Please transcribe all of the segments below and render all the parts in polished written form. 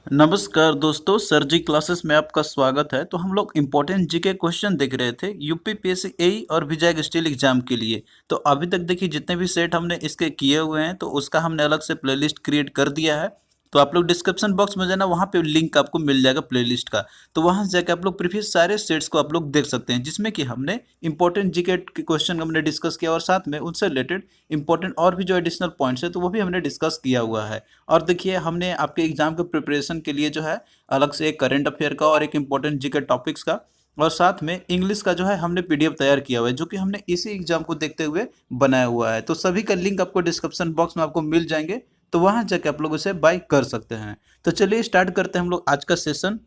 नमस्कार दोस्तों, सर जी क्लासेस में आपका स्वागत है। तो हम लोग इम्पोर्टेंट जीके क्वेश्चन देख रहे थे यूपी पीएससी एई और विजय स्टील एग्जाम के लिए। तो अभी तक देखिए जितने भी सेट हमने इसके किए हुए हैं तो उसका हमने अलग से प्लेलिस्ट क्रिएट कर दिया है। तो आप लोग डिस्क्रिप्शन बॉक्स में जाना, वहाँ पे लिंक आपको मिल जाएगा प्लेलिस्ट का। तो वहाँ से जाकर आप लोग प्रीवियस सारे सेट्स को आप लोग देख सकते हैं, जिसमें कि हमने इंपॉर्टेंट जीके के क्वेश्चन हमने डिस्कस किया और साथ में उनसे रिलेटेड इंपॉर्टेंट और भी जो एडिशनल पॉइंट्स है तो वो भी हमने डिस्कस किया हुआ है। और देखिए हमने आपके एग्जाम के प्रिपरेशन के लिए जो है अलग से एक करंट अफेयर का और एक इंपॉर्टेंट जीके टॉपिक्स का और साथ में इंग्लिश का जो है हमने पीडीएफ तैयार किया हुआ है, जो कि हमने इसी एग्जाम को देखते हुए बनाया हुआ है। तो सभी का लिंक आपको डिस्क्रिप्शन बॉक्स में आपको मिल जाएंगे, तो वहां जाके आप लोग उसे बाय कर सकते हैं। तो चलिए स्टार्ट करते हैं हम लोग आज का सेशन।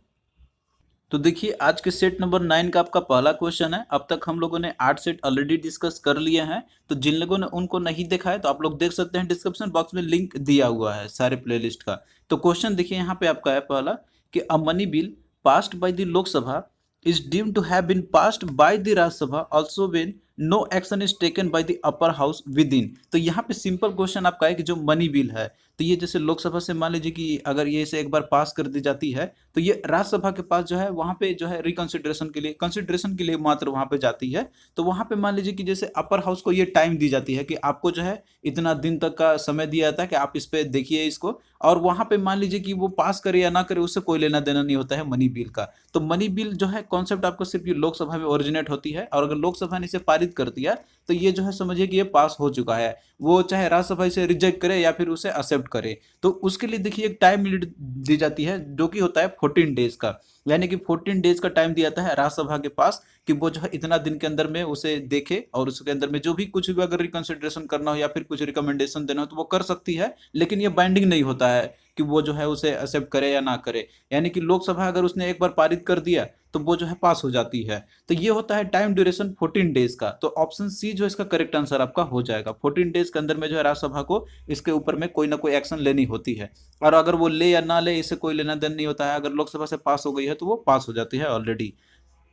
तो देखिए आज के सेट नंबर 9 का आपका पहला क्वेश्चन है। अब तक हम लोगों ने 8 सेट ऑलरेडी डिस्कस कर लिए हैं। तो जिन लोगों ने उनको नहीं देखा है तो आप लोग देख सकते हैं, डिस्क्रिप्शन बॉक्स में लिंक दिया हुआ है सारे प्लेलिस्ट का। तो क्वेश्चन देखिए यहाँ पे आपका है पहला कि a money bill passed by the Lok Sabha is deemed to have been passed by the Rajya Sabha also when no action is taken by the upper house within। तो यहाँ पे सिंपल क्वेश्चन आपका है कि जो मनी बिल है तो ये जैसे लोकसभा से मान लीजिए कि अगर ये इसे एक बार पास कर दी जाती है तो ये राज्यसभा के पास जो है वहाँ पे जो है रिकंसिडरेशन के लिए मात्र वहाँ पे जाती है। तो वहाँ पे मान लीजिए कि जैसे अपर हाउस को ये टाइम दी जाती है कि आपको जो है इतना दिन तक का समय दिया जाता है कि आप इस पे देखिए इसको, और वहाँ पे मान लीजिए कि वो पास करे या ना करे उससे कोई लेना देना नहीं होता है मनी बिल का। तो मनी बिल जो है कॉन्सेप्ट आपको सिर्फ ये लोकसभा में ओरिजिनेट होती है, और अगर लोकसभा ने इसे पारित कर दिया तो ये जो है समझिए कि ये पास हो चुका है। वो चाहे राज्यसभा इसे रिजेक्ट करे या फिर उसे एक्सेप्ट करे, तो उसके लिए देखिए एक टाइम लिमिट दी जाती है जो कि होता है 14 डेज का। यानी कि 14 डेज का टाइम दिया जाता है राज्यसभा के पास कि वो जो है इतना दिन के अंदर में उसे देखे और उसके अंदर में जो भी कुछ भी अगर रिकंसिडरेशन करना हो या फिर कुछ रिकमेंडेशन देना हो तो वो कर सकती है। लेकिन ये बाइंडिंग नहीं होता है कि वो जो है उसे एक्सेप्ट करे या ना करे। यानी कि लोकसभा अगर उसने एक बार पारित कर दिया तो वो जो है पास हो जाती है। तो ये होता है टाइम ड्यूरेशन 14 डेज का। तो ऑप्शन सी जो इसका करेक्ट आंसर आपका हो जाएगा। 14 डेज के अंदर में जो है राज्यसभा को इसके ऊपर में कोई ना कोई एक्शन लेनी होती है, और अगर वो ले या ना ले इससे कोई लेना देना नहीं होता है। अगर लोकसभा से पास हो गई है तो वो पास हो जाती है ऑलरेडी।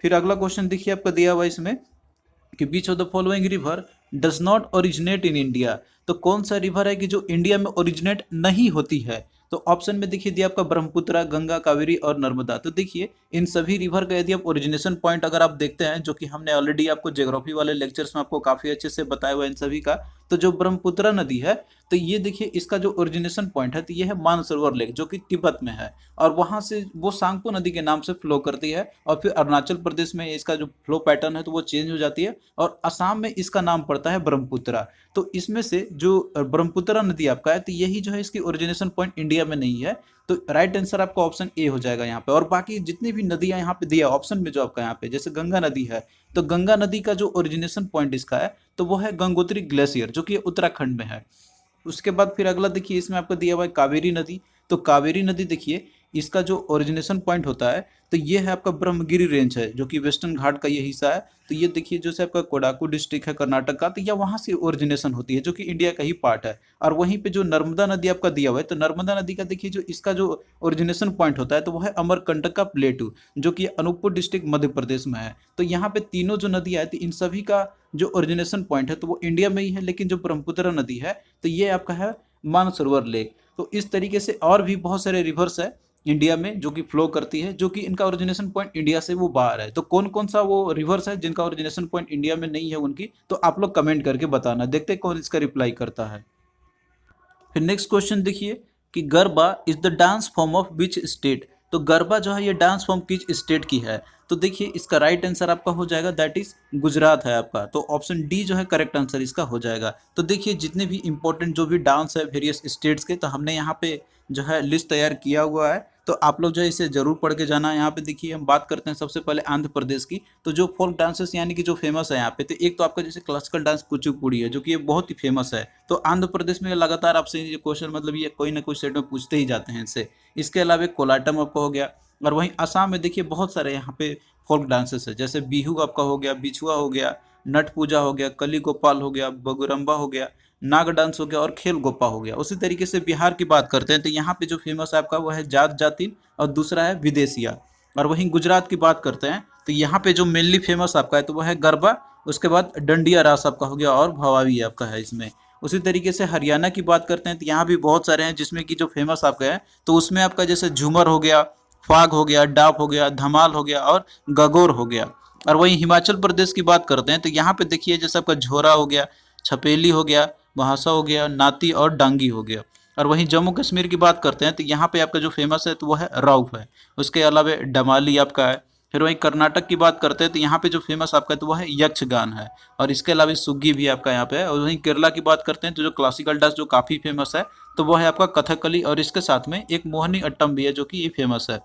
फिर अगला क्वेश्चन देखिए आपका दिया हुआ इसमें कि which of the following river does not originate in India. तो कौन सा रिवर है कि जो इंडिया में ओरिजिनेट नहीं होती है। तो ऑप्शन में देखिए दिया आपका ब्रह्मपुत्र, गंगा, कावेरी और नर्मदा। तो देखिए इन सभी रिवर का यदि आप ओरिजिनेशन पॉइंट अगर आप देखते हैं, जो कि हमने ऑलरेडी आपको ज्योग्राफी वाले लेक्चर्स में आपको काफी अच्छे से बताया हुआ है इन सभी का। तो जो ब्रह्मपुत्र नदी है तो ये देखिए इसका जो ओरिजिनेशन पॉइंट है तो ये है मानसरोवर लेक, जो कि तिब्बत में है, और वहां से वो सांगपो नदी के नाम से फ्लो करती है। और फिर अरुणाचल प्रदेश में इसका जो फ्लो पैटर्न है तो वो चेंज हो जाती है, और असम में इसका नाम पड़ता है ब्रह्मपुत्र। तो इसमें से जो ब्रह्मपुत्र नदी आपका है तो यही जो है इसकी ओरिजिनेशन पॉइंट इंडिया में नहीं है। तो राइट आंसर आपका ऑप्शन ए हो जाएगा यहाँ पे। और बाकी जितनी भी नदियां यहाँ पे दिया ऑप्शन में जो आपका यहाँ पे जैसे गंगा नदी है, तो गंगा नदी का जो ओरिजिनेशन पॉइंट इसका है तो वो है गंगोत्री ग्लेशियर, जो कि उत्तराखंड में है। उसके बाद फिर अगला देखिए इसमें आपको दिया हुआ है कावेरी नदी। तो कावेरी नदी देखिए इसका जो ओरिजिनेशन पॉइंट होता है तो ये है आपका ब्रह्मगिरी रेंज है, जो कि वेस्टर्न घाट का ये हिस्सा है। तो ये देखिए जो से आपका कोडाकू डिस्ट्रिक्ट है कर्नाटक का, तो यह वहाँ से ओरिजिनेशन होती है, जो कि इंडिया का ही पार्ट है। और वहीं पे जो नर्मदा नदी आपका दिया हुआ है तो नर्मदा नदी का देखिए जो इसका जो ओरिजिनेशन पॉइंट होता है तो वो है अमरकंटक का प्लेटू, जो कि अनूपपुर डिस्ट्रिक्ट मध्य प्रदेश में है। तो यहाँ पे तीनों जो नदियाँ है तो इन सभी का जो ओरिजिनेशन पॉइंट है तो वो इंडिया में ही है। लेकिन जो ब्रह्मपुत्र नदी है तो ये आपका है मानसरोवर लेक। तो इस तरीके से और भी बहुत सारे रिवर्स है इंडिया में जो कि फ्लो करती है, जो कि इनका ओरिजिनेशन पॉइंट इंडिया से वो बाहर है। तो कौन कौन सा वो रिवर्स है जिनका ओरिजिनेशन पॉइंट इंडिया में नहीं है उनकी, तो आप लोग कमेंट करके बताना, देखते हैं कौन इसका रिप्लाई करता है। फिर नेक्स्ट क्वेश्चन देखिए कि garba is the dance form of which state. तो गरबा जो है ये डांस फॉर्म किस स्टेट की है। तो देखिए इसका राइट आंसर आपका हो जाएगा दैट इज गुजरात है आपका। तो ऑप्शन डी जो है करेक्ट आंसर इसका हो जाएगा। तो देखिए जितने भी इंपॉर्टेंट जो भी डांस है वेरियस स्टेट्स के, तो हमने यहाँ पे जो है लिस्ट तैयार किया हुआ है। तो आप लोग जो है इसे जरूर पढ़ के जाना। यहाँ पे देखिए हम बात करते हैं सबसे पहले आंध्र प्रदेश की। तो जो फोक डांसेस यानी कि जो फेमस है यहाँ पे, तो एक तो आपका जैसे क्लासिकल डांस कुचिपुड़ी है, जो कि ये बहुत ही फेमस है। तो आंध्र प्रदेश में लगातार आपसे ये क्वेश्चन मतलब ये कोई ना कोई सेट में पूछते ही जाते हैं इनसे। इसके अलावा एक कोलाटम आपका हो गया। और वहीं असम में देखिए बहुत सारे यहाँ पे फोक डांसेस है, जैसे बिहू आपका हो गया, बिछुआ हो गया, नट पूजा हो गया, कली गोपाल हो गया, बगुरम्बा हो गया, नाग डांस हो गया और खेल गोपा हो गया। उसी तरीके से बिहार की बात करते हैं तो यहाँ पे जो फेमस है आपका वो है जात जातिन, और दूसरा है विदेशिया। और वहीं गुजरात की बात करते हैं तो यहाँ पे जो मेनली फेमस आपका है तो वो है गरबा, उसके बाद डंडिया रास आपका हो गया और भवावी आपका है इसमें। उसी तरीके से हरियाणा की बात करते हैं तो यहाँ भी बहुत सारे हैं, जिसमें कि जो फेमस आपका है तो उसमें आपका जैसे झूमर हो गया, फाग हो गया, डाप हो गया, धमाल हो गया और गगोर हो गया। और वहीं हिमाचल प्रदेश की बात करते हैं तो यहाँ पे देखिए जैसे आपका झोरा हो गया, छपेली हो गया, महासा हो गया, नाती और डांगी हो गया। और वहीं जम्मू कश्मीर की बात करते हैं तो यहाँ पे आपका जो फेमस है तो वो है राउफ है। उसके अलावा डमाली आपका है। फिर वहीं कर्नाटक की बात करते हैं तो यहाँ पे जो फेमस आपका है तो वो है यक्षगान है। और इसके अलावा सुग्गी भी आपका यहाँ पे है। और वहीं केरला की बात करते हैं तो जो क्लासिकल डांस जो काफ़ी फेमस है तो वो है आपका कथकली, और इसके साथ में एक मोहिनी अट्टम भी है जो कि ये फेमस है।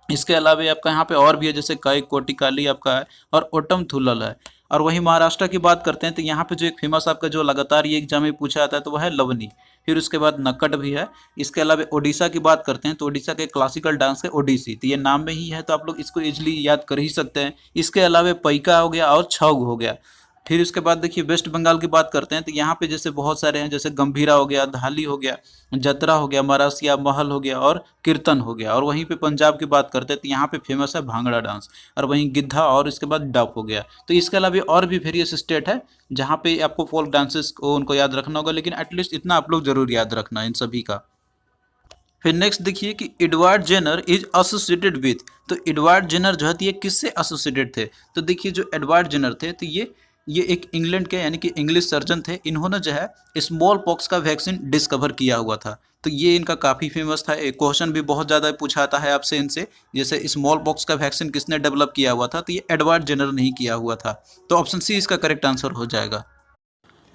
इसके अलावा आपका यहाँ पे और भी है, जैसे कई कोटिकाली आपका है और ओटम थुल्लल है। और वहीं महाराष्ट्र की बात करते हैं तो यहाँ पे जो एक फेमस आपका जो लगातार ये एग्जाम में पूछा जाता है तो वह है लवनी। फिर उसके बाद नक्कट भी है। इसके अलावा ओडिशा की बात करते हैं तो ओडिशा के क्लासिकल डांस है ओडिसी, तो ये नाम में ही है तो आप लोग इसको इजिली याद कर ही सकते हैं। इसके अलावा पैका हो गया और छऊ हो गया। फिर उसके बाद देखिए वेस्ट बंगाल की बात करते हैं तो यहाँ पे जैसे बहुत सारे हैं, जैसे गंभीरा हो गया, धाली हो गया, जतरा हो गया, मरासिया महल हो गया और कीर्तन हो गया। और वहीं पे पंजाब की बात करते हैं तो यहाँ पे फेमस है भांगड़ा डांस, और वहीं गिद्धा और इसके बाद डप हो गया। तो इसके अलावा और भी वेरियस स्टेट है जहाँ पे आपको फोल्क डांसेस को उनको याद रखना होगा, लेकिन एटलीस्ट इतना आप लोग जरूर याद रखना इन सभी का। फिर नेक्स्ट देखिए कि Edward Jenner is associated with. तो एडवर्ड जेनर जो है तो ये किससे एसोसिएटेड थे? तो देखिए जो एडवर्ड जेनर थे तो ये एक इंग्लैंड के यानी कि इंग्लिश सर्जन थे। इन्होंने जो है स्मॉल पॉक्स का वैक्सीन डिस्कवर किया हुआ था। तो ये इनका काफ़ी फेमस था। एक क्वेश्चन भी बहुत ज़्यादा पूछा आता है आपसे इनसे, जैसे स्मॉल पॉक्स का वैक्सीन किसने डेवलप किया हुआ था? तो ये एडवर्ड जेनर नहीं किया हुआ था। तो ऑप्शन सी इसका करेक्ट आंसर हो जाएगा।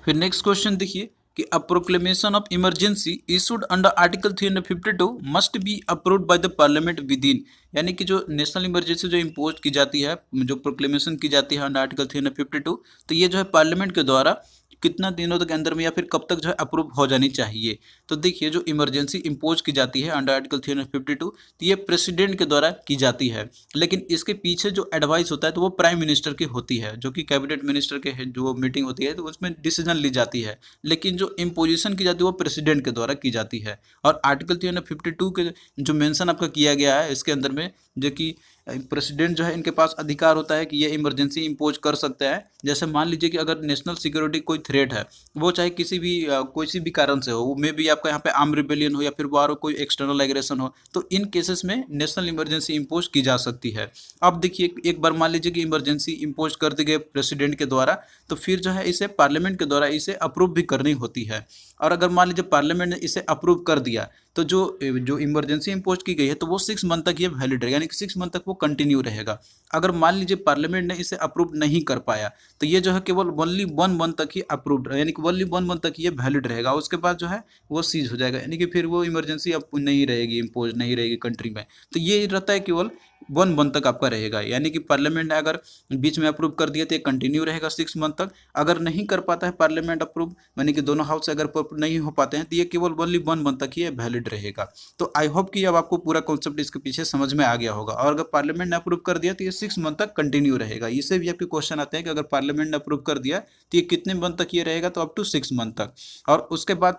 फिर नेक्स्ट क्वेश्चन देखिए कि a proclamation of emergency issued under article 352 must be approved by the parliament within. यानी कि जो नेशनल इमरजेंसी जो इम्पोज की जाती है, जो प्रोक्लेमेशन की जाती है अंडर आर्टिकल 352, तो ये जो है पार्लियामेंट के द्वारा कितना दिनों तक अंदर में या फिर कब तक जो है अप्रूव हो जानी चाहिए? तो देखिए जो इमरजेंसी इम्पोज की जाती है अंडर आर्टिकल 352 तो ये प्रेसिडेंट के द्वारा की जाती है, लेकिन इसके पीछे जो एडवाइस होता है तो वो प्राइम मिनिस्टर की होती है, जो कि कैबिनेट मिनिस्टर के जो मीटिंग होती है तो उसमें डिसीजन ली जाती है। लेकिन जो इम्पोजिशन की जाती है वो प्रेसिडेंट के द्वारा की जाती है। और आर्टिकल 352 के जो मेंशन आपका किया गया है इसके अंदर में, जो कि प्रेसिडेंट जो है इनके पास अधिकार होता है कि ये इमरजेंसी इम्पोज कर सकते हैं। जैसे मान लीजिए कि अगर नेशनल सिक्योरिटी कोई थ्रेट है, वो चाहे किसी भी कारण से हो, वो मे भी आपका यहाँ पे आर्म रिबेलियन हो या फिर बाहर कोई एक्सटर्नल एग्रेशन हो, तो इन केसेस में नेशनल इमरजेंसी इम्पोज की जा सकती है। अब देखिए एक बार मान लीजिए कि इमरजेंसी इम्पोज कर दी गई प्रेसिडेंट के द्वारा, तो फिर जो है इसे पार्लियामेंट के द्वारा इसे अप्रूव भी करनी होती है। और अगर मान लीजिए पार्लियामेंट ने इसे अप्रूव कर दिया तो जो जो इमरजेंसी इम्पोज की गई है तो वो 6 मंथ तक ये वैलिड रहेगा, यानी कि 6 मंथ तक वो कंटिन्यू रहेगा। अगर मान लीजिए पार्लियामेंट ने इसे अप्रूव नहीं कर पाया तो ये जो है केवल ओनली 1 मंथ तक ही अप्रूव्ड, यानी कि ओनली 1 मंथ तक ये वैलिड रहेगा। उसके बाद जो है वो सीज हो जाएगा, यानी कि फिर वो इमरजेंसी अब नहीं रहेगी, इम्पोज नहीं रहेगी कंट्री में। तो ये रहता है केवल 1 मंथ तक आपका रहेगा, यानी कि पार्लियामेंट ने अगर बीच में अप्रूव कर दिया तो ये कंटिन्यू रहेगा 6 मंथ तक। अगर नहीं कर पाता है पार्लियामेंट अप्रूव, यानी कि दोनों हाउस से अगर नहीं हो पाते हैं तो ये केवल ओनली 1 मंथ तक ही वैलिड रहेगा। तो आई होप कि अब आपको पूरा कॉन्सेप्ट इसके पीछे समझ में आ गया होगा। और अगर पार्लियामेंट ने अप्रूव कर दिया तो ये 6 मंथ तक कंटिन्यू रहेगा। इससे भी आपके क्वेश्चन आते हैं कि अगर पार्लियामेंट ने अप्रूव कर दिया तो ये कितने मंथ तक ये रहेगा? तो अप टू 6 मंथ तक। और उसके बाद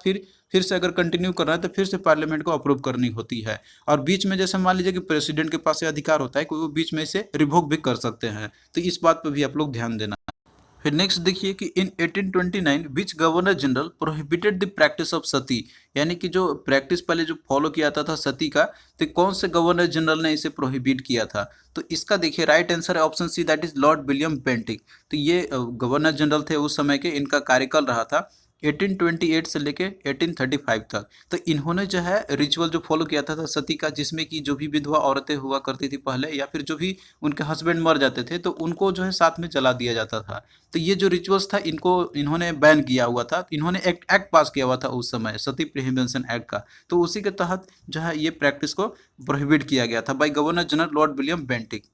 फिर से अगर कंटिन्यू करना है तो फिर से पार्लियामेंट को अप्रूव करनी होती है। और बीच में जैसे मान लीजिए कि प्रेसिडेंट के पास ये अधिकार होता है कि वो बीच में इसे रिवोक भी कर सकते हैं। तो इस बात पर भी आप लोग ध्यान देना। फिर नेक्स्ट देखिए कि in 1829 which governor general prohibited the practice of sati. यानी कि जो प्रैक्टिस पहले जो फॉलो किया जाता था सती का, तो कौन से गवर्नर जनरल ने इसे प्रोहिबिट किया था? तो इसका देखिए राइट आंसर है option C, that is Lord William Bentinck. तो ये गवर्नर जनरल थे उस समय के, इनका कार्यकाल रहा था 1828 से लेके 1835 तक। तो इन्होंने जो है रिचुअल जो फॉलो किया था सती का, जिसमें कि जो भी विधवा औरतें हुआ करती थी पहले, या फिर जो भी उनके हस्बैंड मर जाते थे तो उनको जो है साथ में जला दिया जाता था। तो ये जो रिचुअल्स था इनको इन्होंने बैन किया हुआ था। इन्होंने एक्ट पास किया हुआ था उस समय, सती प्रोहिबिशन एक्ट का। तो उसी के तहत जो है ये प्रैक्टिस को प्रोहिबिट किया गया था by governor general Lord William Bentinck.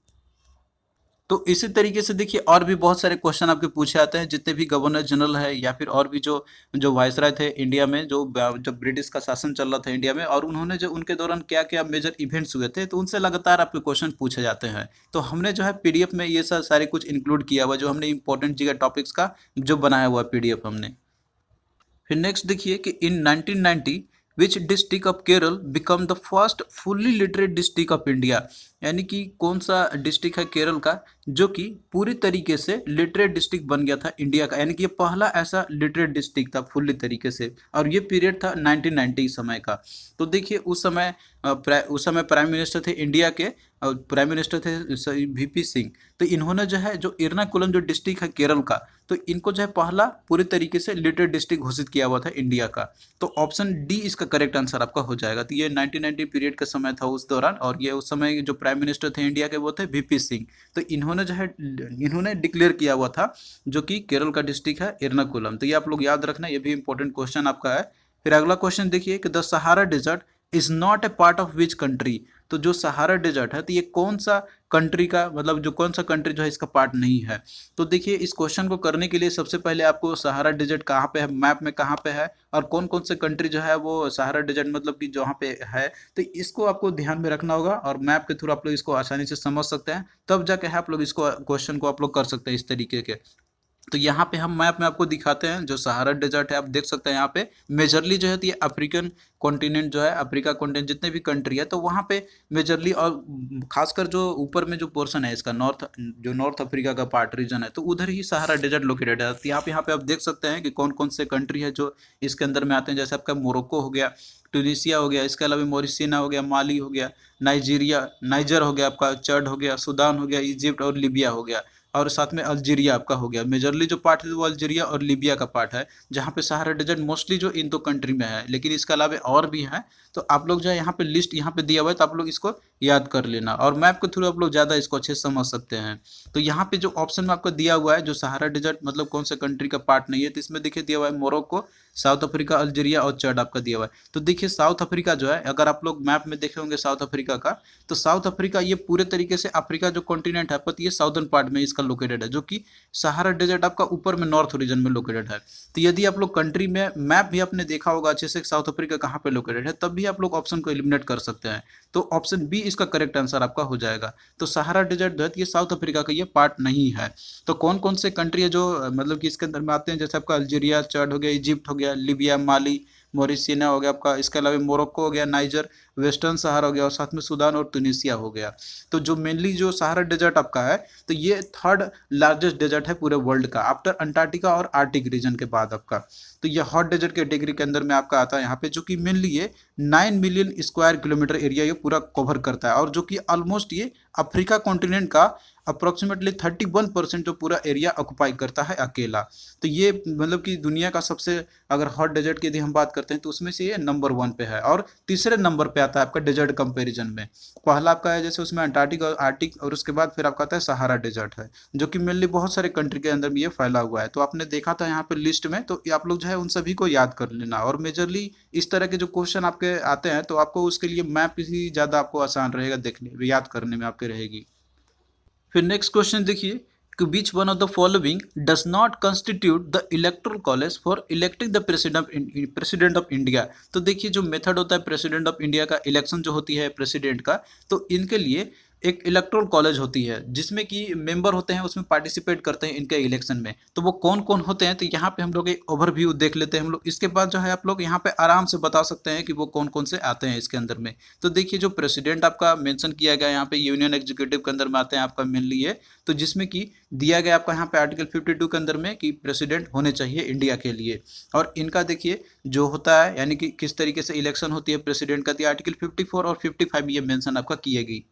तो इसी तरीके से देखिए और भी बहुत सारे क्वेश्चन आपके पूछे आते हैं, जितने भी गवर्नर जनरल है या फिर और भी जो जो वायसराय थे इंडिया में, जो जब ब्रिटिश का शासन चल रहा था इंडिया में, और उन्होंने जो उनके दौरान क्या क्या मेजर इवेंट्स हुए थे, तो उनसे लगातार आपके क्वेश्चन पूछे जाते हैं। तो हमने जो है पीडीएफ में ये सारे कुछ इंक्लूड किया हुआ, जो हमने इंपॉर्टेंट जगह टॉपिक्स का जो बनाया हुआ पीडीएफ हमने। फिर नेक्स्ट देखिए कि इन 1990 which district of Kerala become the first fully literate district of India, यानी कि कौन सा डिस्ट्रिक्ट है केरल का जो कि पूरी तरीके से लिटरेट डिस्ट्रिक्ट बन गया था इंडिया का, यानी कि ये पहला ऐसा लिटरेट डिस्ट्रिक्ट था फुल्ली तरीके से, और ये पीरियड था 1990 समय का। तो देखिए उस समय प्राइम मिनिस्टर थे इंडिया के, प्राइम मिनिस्टर थे वीपी सिंह। तो इन्होंने जो है जो एर्नाकुलम जो डिस्ट्रिक्ट है केरल का, तो इनको जो है पहला पूरी तरीके से लिटरेट डिस्ट्रिक्ट घोषित किया हुआ था इंडिया का। तो ऑप्शन डी इसका करेक्ट आंसर आपका हो जाएगा। तो ये 1990 पीरियड का समय था उस दौरान, और ये उस समय जो प्राइम मिनिस्टर थे इंडिया के वो थे वीपी सिंह। तो इन्होंने जो है इन्होंने डिक्लेयर किया हुआ था जो कि केरल का डिस्ट्रिक्ट है एर्नाकुलम। तो ये आप लोग याद रखना, ये भी इंपॉर्टेंट क्वेश्चन आपका है। फिर अगला क्वेश्चन देखिए कि the Sahara desert is not a part of which country. तो जो सहारा डेजर्ट है तो ये कौन सा कंट्री का, मतलब जो कौन सा कंट्री जो है इसका पार्ट नहीं है। तो देखिए इस क्वेश्चन को करने के लिए सबसे पहले आपको सहारा डेजर्ट कहाँ पे है, मैप में कहाँ पे है, और कौन कौन से कंट्री जो है वो सहारा डेजर्ट मतलब कि जहाँ पे है, तो इसको आपको ध्यान में रखना होगा, और मैप के थ्रू आप लोग इसको आसानी से समझ सकते हैं, तब जाके आप लोग इसको क्वेश्चन को आप लोग कर सकते हैं इस तरीके के। तो यहाँ पे हम मैप में आपको दिखाते हैं जो सहारा डेजर्ट है, आप देख सकते हैं यहाँ पे मेजरली जो है तो ये अफ्रीकन कॉन्टिनेंट जो है, अफ्रीका कॉन्टिनेंट जितने भी कंट्री है तो वहाँ पे मेजरली, और खासकर जो ऊपर में जो पोर्शन है इसका नॉर्थ अफ्रीका का पार्ट रीजन है, तो उधर ही सहारा डेजर्ट लोकेटेड है। तो यहाँ पे आप देख सकते हैं कि कौन कौन से कंट्री है जो इसके अंदर में आते हैं, जैसे आपका मोरक्को हो गया, ट्यूनीसिया हो गया, इसके अलावा मॉरिसिया हो गया, माली हो गया, नाइजर हो गया, आपका चड हो गया, सूडान हो गया, इजिप्ट और लीबिया हो गया, और साथ में अल्जीरिया आपका हो गया। मेजरली जो पार्ट है वो अल्जीरिया और लीबिया का पार्ट है, जहाँ पे सहारा डेजर्ट मोस्टली जो इन दो कंट्री में है, लेकिन इसके अलावा और भी हैं। तो आप लोग जो है यहाँ पे लिस्ट यहाँ पे दिया हुआ है, तो आप लोग इसको याद कर लेना, और मैप के थ्रू आप लोग ज़्यादा इसको अच्छे से समझ सकते हैं। तो यहाँ पे जो ऑप्शन में आपको दिया हुआ है जो सहारा डेजर्ट मतलब कौन से कंट्री का पार्ट नहीं है, तो इसमें देखिए दिया हुआ है मोरक्को, साउथ अफ्रीका, अल्जीरिया और चड आपका दिया हुआ है। तो देखिए साउथ अफ्रीका जो है, अगर आप लोग मैप में देखे होंगे साउथ अफ्रीका का, तो साउथ अफ्रीका ये पूरे तरीके से अफ्रीका जो कॉन्टिनेंट है पर ये साउदर्न पार्ट में इसका लोकेटेड है, जो कि सहारा डेजर्ट आपका ऊपर में नॉर्थ रीजन में लोकेटेड है। तो यदि आप लोग कंट्री में मैप भी आपने देखा होगा अच्छे से साउथ अफ्रीका कहाँ पे लोकेटेड है, तब भी आप लोग ऑप्शन को एलिमिनेट कर सकते हैं। तो ऑप्शन बी इसका करेक्ट आंसर आपका हो जाएगा। तो सहारा डेजर्ट जो है ये साउथ अफ्रीका का ये पार्ट नहीं है। तो कौन कौन से कंट्री है जो मतलब कि इसके अंदर में आते हैं, जैसे आपका अल्जीरिया, चड हो गया, इजिप्ट हो गया, लीबिया, माली, मॉरिसिया हो गया आपका, इसके अलावा मोरक्को हो गया, नाइजर, वेस्टर्न सहारा हो गया, और साथ में सूडान और ट्यूनीसिया हो गया। तो जो मेनली जो सहारा डेजर्ट आपका है, तो ये थर्ड लार्जेस्ट डेजर्ट है पूरे वर्ल्ड का, आफ्टर अंटार्कटिका और आर्टिक रीजन के बाद आपका। तो ये हॉट डेजर्ट कैटेगरी के अंदर में आपका आता है यहाँ पे, जो कि मेनली ये 9 मिलियन स्क्वायर किलोमीटर एरिया ये पूरा कवर करता है, और जो कि ऑलमोस्ट ये अफ्रीका कॉन्टिनेंट का अप्रोक्सीमेटली 31% जो पूरा एरिया ऑक्युपाई करता है अकेला। तो ये मतलब कि दुनिया का सबसे, अगर हॉट डेजर्ट की यदि हम बात करते हैं तो उसमें से ये नंबर 1 पे है, और तीसरे नंबर पे आता है आपका डेजर्ट कंपैरिजन में। पहला आपका है जैसे उसमें अंटार्कटिक और आर्टिक, और उसके बाद फिर आपका आता है सहारा डेजर्ट है, जो कि मेनली बहुत सारे कंट्री के अंदर भी ये फैला हुआ है। तो आपने देखा था यहाँ पे लिस्ट में, तो आप लोग जो है उन सभी को याद कर लेना, और मेजरली इस तरह के जो क्वेश्चन आपके आते हैं तो आपको उसके लिए मैप ही ज़्यादा आपको आसान रहेगा देखने, याद करने में आपके रहेगी। फिर नेक्स्ट क्वेश्चन देखिए कि which one of the following does not constitute the electoral college for electing the president of India. तो देखिए जो मेथड होता है प्रेसिडेंट ऑफ इंडिया का, इलेक्शन जो होती है प्रेसिडेंट का, तो इनके लिए एक इलेक्टोरल कॉलेज होती है जिसमें कि मेंबर होते हैं, उसमें पार्टिसिपेट करते हैं इनके इलेक्शन में। तो वो कौन कौन होते हैं, तो यहाँ पे हम लोग एक ओवरव्यू देख लेते हैं हम लोग। इसके बाद जो है आप लोग यहाँ पे आराम से बता सकते हैं कि वो कौन कौन से आते हैं इसके अंदर में। तो देखिए जो प्रेसिडेंट आपका मेंशन किया गया यहाँ पे यूनियन एग्जीक्यूटिव के अंदर में आते हैं आपका मेनली ये, तो जिसमें कि दिया गया आपका यहाँ पे आर्टिकल 52 के अंदर में कि प्रेसिडेंट होने चाहिए इंडिया के लिए। और इनका देखिए जो होता है यानी कि किस तरीके से इलेक्शन होती है प्रेसिडेंट का, आर्टिकल 54 और 55 ये मेंशन आपका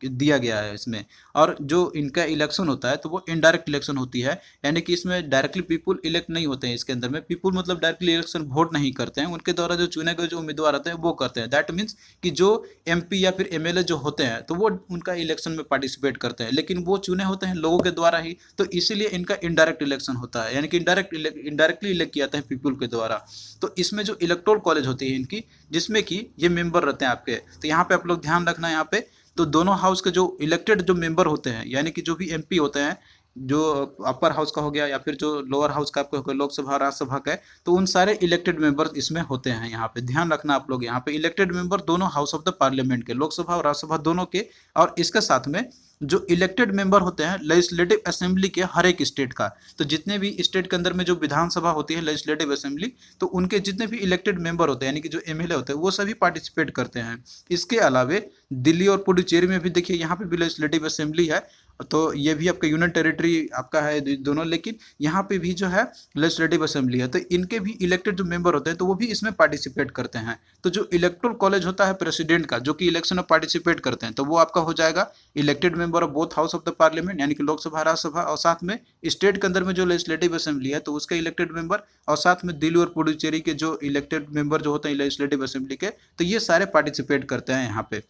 दिया गया है इसमें। और जो इनका इलेक्शन होता है तो वो इनडायरेक्ट इलेक्शन होती है, यानी कि इसमें डायरेक्टली पीपुल इलेक्ट नहीं होते हैं इसके अंदर में। पीपुल मतलब डायरेक्टली इलेक्शन वोट नहीं करते हैं, उनके द्वारा जो चुने गए जो उम्मीदवार आते हैं वो करते हैं। दैट मीन्स कि जो एमपी या फिर एमएलए जो होते हैं तो वो उनका इलेक्शन में पार्टिसिपेट करते हैं, लेकिन वो चुने होते हैं लोगों के द्वारा ही, तो इसीलिए इनका इनडायरेक्ट इलेक्शन होता है, यानी कि इनडायरेक्टली इलेक्ट किया जाता है पीपुल के द्वारा। तो इसमें जो इलेक्टोरल कॉलेज होती है इनकी, जिसमें कि ये मेंबर रहते हैं आपके, तो यहाँ पे आप लोग ध्यान रखना यहाँ पे, तो दोनों हाउस के जो इलेक्टेड जो मेंबर होते हैं, यानी कि जो भी एमपी होते हैं, जो अपर हाउस का हो गया या फिर जो लोअर हाउस का आपका हो गया, लोकसभा राज्यसभा का है, तो उन सारे इलेक्टेड मेंबर्स इसमें होते हैं। यहाँ पे ध्यान रखना आप लोग, यहाँ पे इलेक्टेड मेंबर दोनों हाउस ऑफ द पार्लियामेंट के, लोकसभा और राज्यसभा दोनों के, और इसके साथ में जो इलेक्टेड मेंबर होते हैं लेजिस्लेटिव असेंबली के हर एक स्टेट का, तो जितने भी स्टेट के अंदर में जो विधानसभा होती है लेजिस्लेटिव असेंबली, तो उनके जितने भी इलेक्टेड मेंबर होते हैं यानी कि जो एमएलए होते हैं वो सभी पार्टिसिपेट करते हैं। इसके अलावे दिल्ली और पुडुचेरी में भी देखिए यहाँ पे भी लेजिस्लेटिव असेंबली है, तो ये भी आपका यूनियन टेरिटरी आपका है दोनों, लेकिन यहाँ पे भी जो है लेजिस्लेटिव असेंबली है, तो इनके भी इलेक्टेड जो मेंबर होते हैं तो वो भी इसमें पार्टिसिपेट करते हैं। तो जो इलेक्टोरल कॉलेज होता है प्रेसिडेंट का, जो कि इलेक्शन में पार्टिसिपेट करते हैं, तो वो आपका हो जाएगा elected member of both house of the parliament यानी कि लोकसभा राज्यसभा, और साथ में स्टेट के अंदर में जो लेजिस्लेटिव असेंबली है तो उसके इलेक्टेड मेंबर, और साथ में दिल्ली और पुडुचेरी के जो इलेक्टेड मेंबर जो होते हैं लेजिस्लेटिव असेंबली के, तो ये सारे पार्टिसिपेट करते हैं यहाँ पे।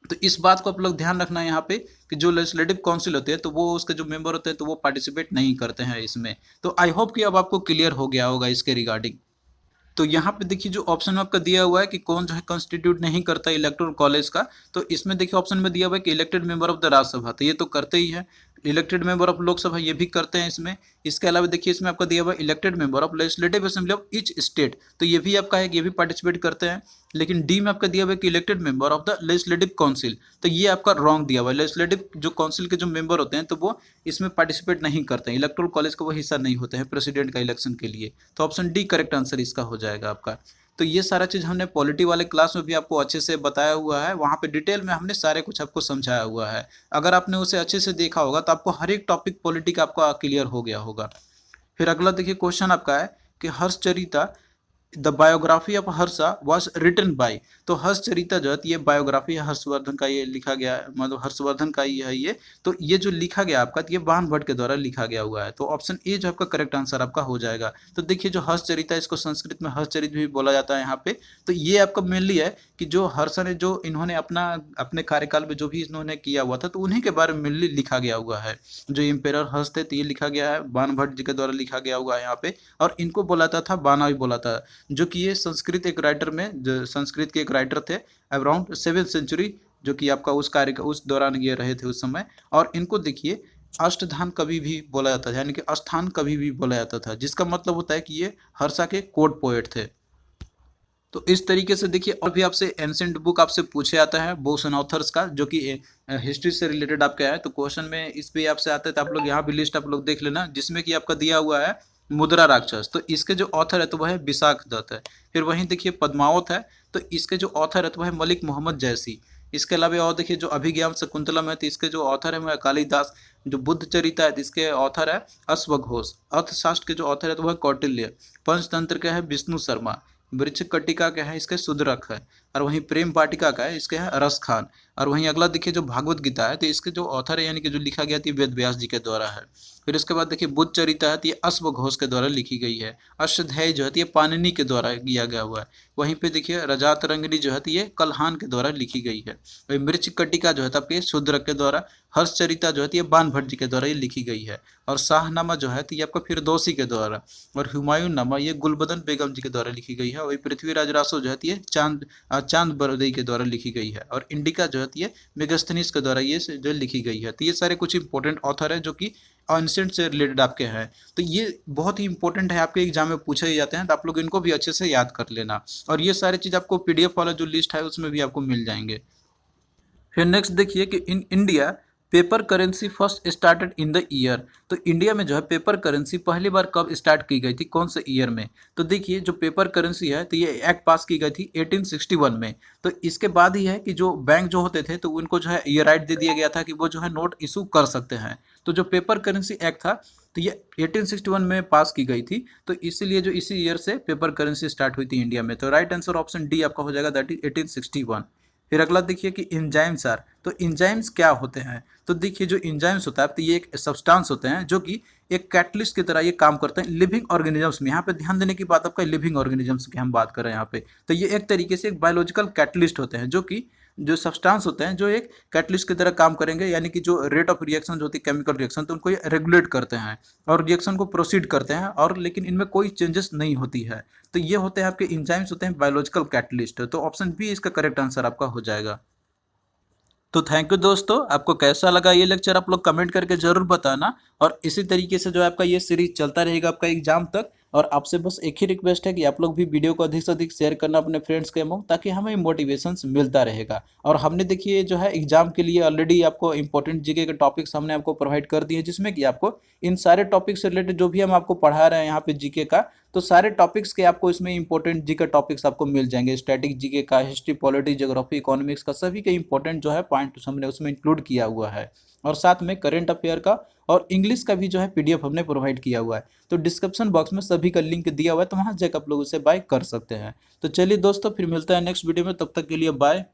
तो इस बात को आप लोग ध्यान रखना है यहाँ पे कि जो लेजिस्लेटिव काउंसिल होते हैं तो वो उसके जो मेंबर होते हैं तो वो पार्टिसिपेट नहीं करते हैं इसमें। तो आई होप कि अब आपको क्लियर हो गया होगा इसके रिगार्डिंग। तो यहाँ पे देखिए जो ऑप्शन में आपका दिया हुआ है कि कौन जो है कॉन्स्टिट्यूट नहीं करता इलेक्टोरल कॉलेज का, तो इसमें देखिए ऑप्शन में दिया हुआ है कि elected member of the Rajya Sabha, तो ये तो करते ही है। इलेक्टेड मेंबर ऑफ लोकसभा ये भी करते हैं इसमें। इसके अलावा देखिए इसमें आपका दिया हुआ है elected member of legislative assembly of each state, तो ये भी आपका है कि ये भी पार्टिसिपेट करते हैं। लेकिन डी में आपका दिया हुआ है कि elected member of the legislative council, तो ये आपका रॉन्ग दिया हुआ है। लेजिस्लेटिव जो काउंसिल के जो मेंबर होते हैं तो वो इसमें पार्टिसिपेट नहीं करते हैं, इलेक्टोरल कॉलेज का वो हिस्सा नहीं होते हैं प्रेसिडेंट का इलेक्शन के लिए। तो ऑप्शन डी करेक्ट आंसर इसका हो जाएगा आपका। तो ये सारा चीज़ हमने पॉलिटी वाले क्लास में भी आपको अच्छे से बताया हुआ है, वहाँ पे डिटेल में हमने सारे कुछ आपको समझाया हुआ है। अगर आपने उसे अच्छे से देखा होगा तो आपको हर एक टॉपिक पॉलिटी का आपका क्लियर हो गया होगा। फिर अगला देखिए क्वेश्चन आपका है कि Harshacharita the biography of Harsha was written by, तो हर्षचरिता जो है ये बायोग्राफी है हर्षवर्धन का, ये लिखा गया है, मतलब हर्षवर्धन का ही है ये। तो ये जो लिखा गया आपका, तो ये बाण भट्ट के द्वारा लिखा गया हुआ है, तो ऑप्शन ए जो आपका करेक्ट आंसर आपका हो जाएगा। तो देखिए जो हर्षचरिता, इसको संस्कृत में हर्षचरित भी बोला जाता है यहाँ पे, तो ये आपका मेनली है कि जो हर्ष ने जो इन्होंने अपने कार्यकाल में जो भी इन्होंने किया हुआ था तो उन्हीं के बारे में मेनली लिखा गया हुआ है। जो इम्पेरर हर्ष थे तो ये लिखा गया है, बाण भट्ट जी के द्वारा लिखा गया हुआ है यहाँ पे, और इनको बोलाता था बाना भी बोला था, जो कि ये संस्कृत एक राइटर में, जो संस्कृत के एक राइटर थे अराउंड 7th सेंचुरी, जो कि आपका उस कार्य का उस दौरान ये रहे थे उस समय। और इनको देखिए अष्टधान कवि भी बोला जाता था, यानी कि अष्टान कवि भी बोला जाता था, जिसका मतलब होता है कि ये हर्षा के कोर्ट पोएट थे। तो इस तरीके से देखिए, और भी आपसे एंसेंट बुक आपसे पूछे जाता है बुक्स एंड ऑथर्स का, जो कि हिस्ट्री से रिलेटेड आपका है, तो क्वेश्चन में इस पे आपसे आता है, तो आप लोग यहाँ भी लिस्ट आप लोग देख लेना, जिसमें कि आपका दिया हुआ है मुद्रा राक्षस, तो इसके जो ऑथर है तो वह है विशाख दत्त है। फिर वहीं देखिए पद्मावत है, तो इसके जो ऑथर है तो वह है मलिक मोहम्मद जैसी। इसके अलावा और देखिए जो अभिज्ञान शकुंतलम है, तो इसके जो ऑथर है वह कालिदास। जो बुद्ध चरिता है तो इसके ऑथर है अश्वघोष। अर्थशास्त्र के जो ऑथर है तो वह कौटिल्य। पंचतंत्र के है विष्णु शर्मा। वृक्ष कटिका का है इसके सुदरक है। और वहीं प्रेम वाटिका का है इसके है रस खान। और वहीं अगला देखिए जो भागवत गीता है तो इसके जो ऑथर है यानी कि जो लिखा गया था वेद व्यास जी के द्वारा है। फिर उसके बाद देखिए बुद्ध चरिता है तो ये अश्वघोष के द्वारा लिखी गई है। अष्टाध्यायी जो है तो ये पाणिनि के द्वारा किया गया हुआ है। वहीं पे देखिए रजातरंगिणी जो है तो ये कल्हान के द्वारा लिखी गई है। वही मृच कटिका जो है तो आपके शूद्रक के द्वारा। हर्षचरिता जो है तो ये बाण भट्ट जी के द्वारा ये लिखी गई है। और शाहनामा जो है तो ये आपका फिरदौसी के द्वारा। और हुमायूं नामा ये गुलबदन बेगम जी के द्वारा लिखी गई है। वही पृथ्वीराज रासो जो है तो ये चांद बरदई के द्वारा लिखी गई है। और इंडिका जो है तो ये मेगस्थनीज के द्वारा ये जो लिखी गई है। तो ये सारे कुछ इंपॉर्टेंट ऑथर है जो कि एंशिएंट से रिलेटेड आपके हैं। तो ये बहुत ही इंपॉर्टेंट है, आपके एग्जाम में पूछे ही जाते हैं, तो आप लोग इनको भी अच्छे से याद कर लेना। और ये सारी चीज़ आपको पीडीएफ वाला जो लिस्ट है उसमें भी आपको मिल जाएंगे। फिर नेक्स्ट देखिए कि in India paper currency first started in the year, तो इंडिया में जो है पेपर करेंसी पहली बार कब स्टार्ट की गई थी, कौन से ईयर में। तो देखिए जो पेपर करेंसी है तो ये एक्ट पास की गई थी 1861 में। तो इसके बाद ही है कि जो बैंक जो होते थे तो उनको जो है ये राइट दे दिया गया था कि वो जो है नोट इशू कर सकते हैं। तो जो पेपर करेंसी एक्ट था तो ये 1861 में पास की गई थी, तो इसीलिए जो इसी ईयर से पेपर करेंसी स्टार्ट हुई थी इंडिया में। तो राइट आंसर ऑप्शन डी आपका हो जाएगा, दैट इज 1861। फिर अगला देखिए कि इंजाइम्स आर, तो इंजाइम्स क्या होते हैं। तो देखिए जो इंजाइम्स होता है तो ये एक सब्सटेंस होते हैं जो कि एक कैटलिस्ट की तरह ये काम करते हैं लिविंग ऑर्गेनिजम्स में। यहाँ पे ध्यान देने की बात आपका लिविंग ऑर्गेनिजम्स की हम बात कर रहे हैं यहाँ पे। तो ये एक तरीके से एक बायोलॉजिकल कैटलिस्ट होते हैं, जो कि जो सब्सटेंस होते हैं जो एक कैटलिस्ट की तरह काम करेंगे, यानी कि जो रेट ऑफ रिएक्शन जो होती है केमिकल रिएक्शन, तो उनको ये रेगुलेट करते हैं और रिएक्शन को प्रोसीड करते हैं, और लेकिन इनमें कोई चेंजेस नहीं होती है। तो ये होते हैं आपके इंजाइम्स, होते हैं बायोलॉजिकल कैटलिस्ट। तो ऑप्शन बी इसका करेक्ट आंसर आपका हो जाएगा। तो थैंक यू दोस्तों, आपको कैसा लगा ये लेक्चर आप लोग कमेंट करके जरूर बताना। और इसी तरीके से जो आपका ये सीरीज चलता रहेगा आपका एग्जाम तक, और आपसे बस एक ही रिक्वेस्ट है कि आप लोग भी वीडियो को अधिक से अधिक शेयर करना अपने फ्रेंड्स के अमंग, ताकि हमें मोटिवेशन मिलता रहेगा। और हमने देखिए जो है एग्जाम के लिए ऑलरेडी आपको इंपॉर्टेंट जीके के टॉपिक्स हमने आपको प्रोवाइड कर दिए, जिसमें कि आपको इन सारे टॉपिक से रिलेटेड जो भी हम आपको पढ़ा रहे हैं यहाँ पे जीके का, तो सारे टॉपिक्स के आपको इसमें इंपॉर्टेंट जीके टॉपिक्स आपको मिल जाएंगे। स्टैटिक जीके का, हिस्ट्री, पॉलिटी, ज्योग्राफी, इकोनॉमिक्स का, सभी के इंपॉर्टेंट जो है पॉइंट हमने उसमें इंक्लूड किया हुआ है। और साथ में करंट अफेयर का और इंग्लिश का भी जो है पीडीएफ हमने प्रोवाइड किया हुआ है। तो डिस्क्रिप्शन बॉक्स में सभी का लिंक दिया हुआ है, तो वहाँ जाकर आप लोग उसे बाय कर सकते हैं। तो चलिए दोस्तों, फिर मिलता है नेक्स्ट वीडियो में, तब तक के लिए बाय।